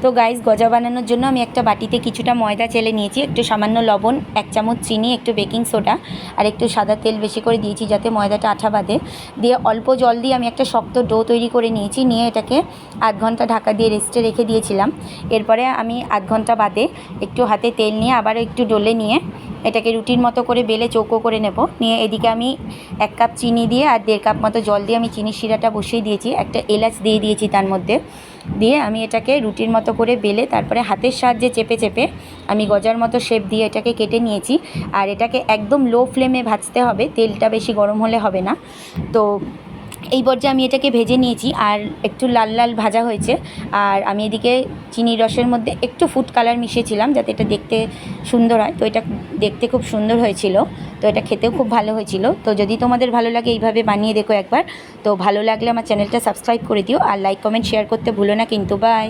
তো গাইস, গজা বানানোর জন্য আমি একটা বাটিতে কিছুটা ময়দা চেলে নিয়েছি, একটু সামান্য লবণ, 1 চামচ চিনি, একটু বেকিং সোডা আর একটু সাদা তেল বেশি করে দিয়েছি যাতে ময়দাটা আঠা বাঁধে। দিয়ে অল্প জল দিয়ে আমি একটা শক্ত ডো তৈরি করে নিয়েছি, নিয়ে এটাকে আধ ঘন্টা ঢাকা দিয়ে রেস্টে রেখে দিয়েছিলাম। এরপরে আমি আধ ঘন্টা বাদে একটু হাতে তেল নিয়ে আবারও একটু ডলে নিয়ে এটাকে রুটির মতো করে বেলে চৌকো করে নেব। নিয়ে এদিকে আমি 1 কাপ চিনি দিয়ে আর 1.5 কাপ মতো জল দিয়ে আমি চিনির শিরাটা বসিয়ে দিয়েছি, একটা এলাচ দিয়ে দিয়েছি তার মধ্যে। দিয়ে আমি এটাকে রুটির মতো করে বেলে তারপরে হাতের সাহায্যে চেপে চেপে আমি গজার মতো শেপ দিয়ে এটাকে কেটে নিয়েছি। আর এটাকে একদম লো ফ্লেমে ভাজতে হবে, তেলটা বেশি গরম হলে হবে না। তো এই পর্যায়ে আমি এটাকে ভেজে নিয়েছি আর একটু লাল লাল ভাজা হয়েছে। আর আমি এদিকে চিনির রসের মধ্যে একটু ফুড কালার মিশিয়েছিলাম যাতে এটা দেখতে সুন্দর হয়। তো এটা দেখতে খুব সুন্দর হয়েছিল, তো এটা খেতেও খুব ভালো হয়েছিল। তো যদি তোমাদের ভালো লাগে এইভাবে বানিয়ে দেখো একবার। তো ভালো লাগলে আমার চ্যানেলটা সাবস্ক্রাইব করে দিও আর লাইক কমেন্ট শেয়ার করতে ভুলো না কিন্তু। বাই।